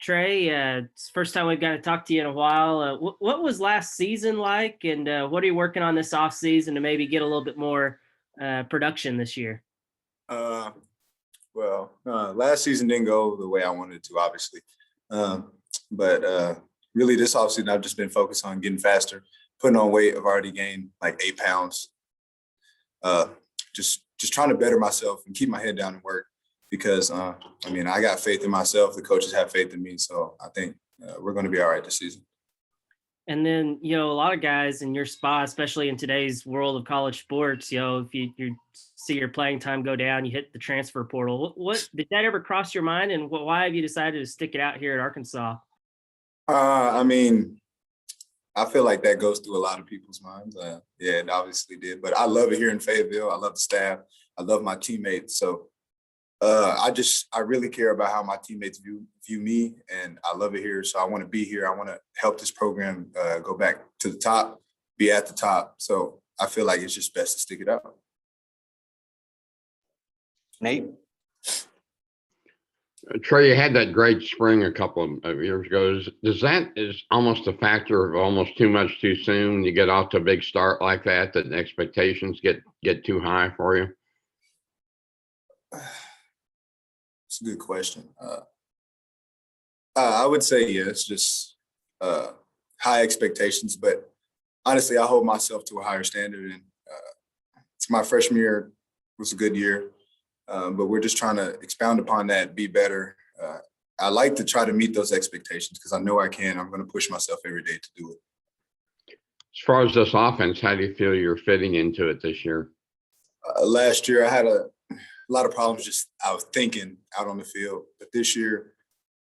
Trey, it's the first time we've got to talk to you in a while. What was last season like, and what are you working on this off season to maybe get a little bit more production this year? Uh, last season didn't go the way I wanted it to, obviously. But really, this offseason, I've just been focused on getting faster, putting on weight. I've already gained like 8 pounds. Uh, just trying to better myself and keep my head down and work because, I got faith in myself. The coaches have faith in me. So I think we're going to be all right this season. And then, a lot of guys in your spot, especially in today's world of college sports, if you see your playing time go down, you hit the transfer portal. What did that ever cross your mind? And why have you decided to stick it out here at Arkansas? I feel like that goes through a lot of people's minds. Yeah, it obviously did. But I love it here in Fayetteville. I love the staff. I love my teammates. So I really care about how my teammates view me, and I love it here. So I want to be here. I want to help this program go back to the top, be at the top. So I feel like it's just best to stick it out. Nate? Trey, you had that great spring a couple of years ago. Does that is almost a factor of almost too much too soon? You get off to a big start like that the expectations get too high for you? It's a good question. I would say yes, just high expectations. But honestly, I hold myself to a higher standard. And my freshman year was a good year. But we're just trying to expound upon that, be better. I like to try to meet those expectations because I know I can. I'm going to push myself every day to do it. As far as this offense, how do you feel you're fitting into it this year? Last year, I had a lot of problems I was thinking out on the field. But this year,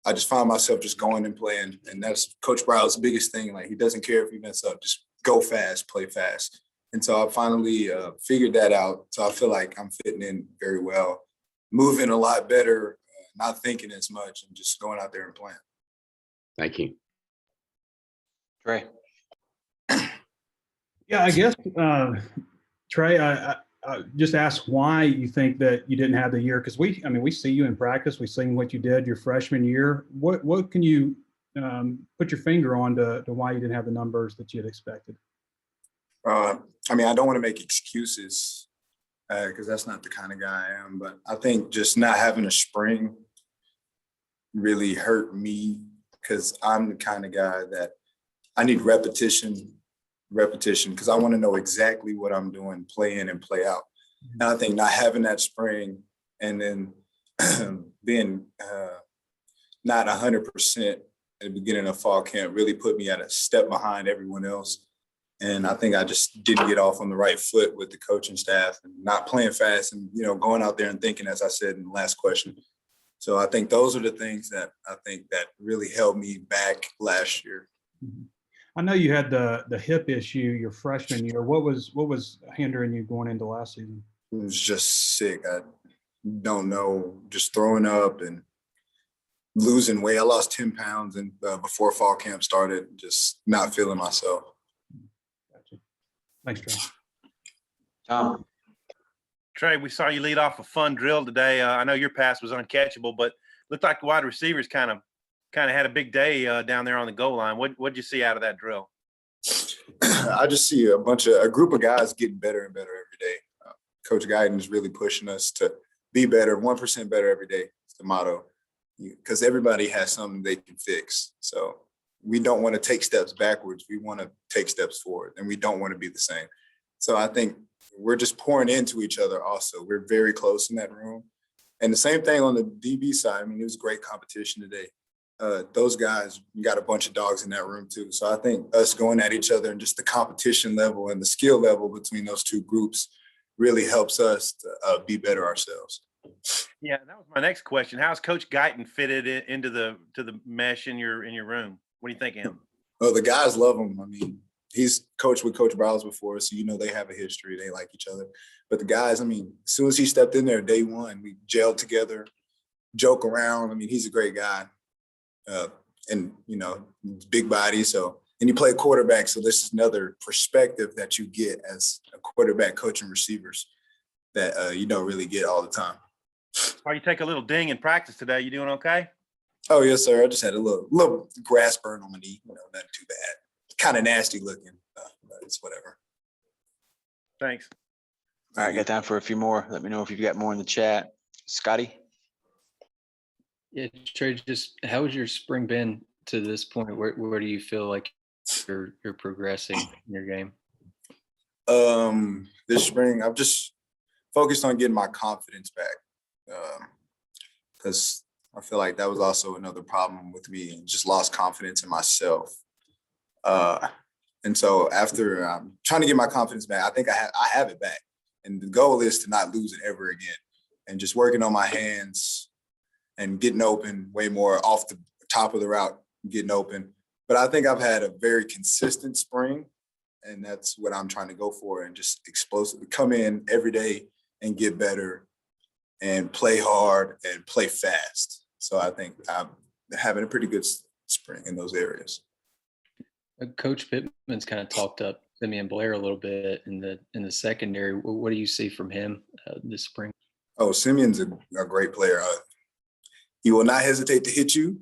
I just found myself just going and playing. And that's Coach Bryle's biggest thing. Like, he doesn't care if you mess up. Just go fast, play fast. And so I finally figured that out. So I feel like I'm fitting in very well, moving a lot better, not thinking as much, and just going out there and playing. Thank you. Trey? Yeah, I guess, Trey, I just ask why you think that you didn't have the year, because we see you in practice. We've seen what you did your freshman year. What can you put your finger on to why you didn't have the numbers that you had expected? I don't want to make excuses because that's not the kind of guy I am. But I think just not having a spring really hurt me because I'm the kind of guy that I need repetition, because I want to know exactly what I'm doing, play in and play out. And I think not having that spring and then being not 100% at the beginning of fall camp really put me at a step behind everyone else. And I think I just didn't get off on the right foot with the coaching staff and not playing fast and, going out there and thinking, as I said in the last question. So I think those are the things that I think that really held me back last year. I know you had the hip issue your freshman year. What was hindering you going into last season? It was just sick. I don't know, just throwing up and losing weight. I lost 10 pounds and before fall camp started, just not feeling myself. Thanks, Trey. Tom? Trey, we saw you lead off a fun drill today. I know your pass was uncatchable, but looked like the wide receivers kind of had a big day down there on the goal line. What'd you see out of that drill? I just see a group of guys getting better and better every day. Coach Guyton is really pushing us to be better, 1% better every day. It's the motto, because everybody has something they can fix. So we don't want to take steps backwards. We want to take steps forward, and we don't want to be the same. So I think we're just pouring into each other also. We're very close in that room. And the same thing on the DB side. It was great competition today. Those guys, you got a bunch of dogs in that room too. So I think us going at each other and just the competition level and the skill level between those two groups really helps us to be better ourselves. Yeah, that was my next question. How's Coach Guyton fitted into the mesh in your room? What do you think of him? Oh, the guys love him. He's coached with Coach Bowles before, so they have a history. They like each other. But the guys, as soon as he stepped in there day one, we gelled together, joke around. He's a great guy. And big body. So, and you play quarterback. So this is another perspective that you get as a quarterback coaching receivers that you don't really get all the time. Or you take a little ding in practice today. You doing okay? Oh, yes, sir. I just had a little grass burn on my knee. Nothing too bad. Kind of nasty looking, but it's whatever. Thanks. All right, got time for a few more. Let me know if you've got more in the chat. Scotty? Yeah, Trey, just how has your spring been to this point? Where do you feel like you're progressing in your game? This spring, I've just focused on getting my confidence back. Because I feel like that was also another problem with me, and just lost confidence in myself. And so after trying to get my confidence back, I think I have it back. And the goal is to not lose it ever again, and just working on my hands and getting open way more off the top of the route, getting open. But I think I've had a very consistent spring, and that's what I'm trying to go for, and just explosively come in every day and get better and play hard and play fast. So I think I'm having a pretty good spring in those areas. Coach Pittman's kind of talked up Simeon Blair a little bit in the secondary. What do you see from him this spring? Oh, Simeon's a great player. He will not hesitate to hit you.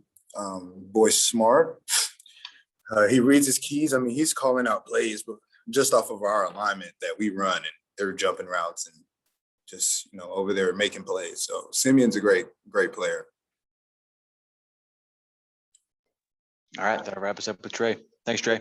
Boy's smart. He reads his keys. I mean, he's calling out plays, but just off of our alignment that we run, and they're jumping routes and just, over there making plays. So Simeon's a great player. All right, that'll wrap us up with Trey. Thanks, Trey.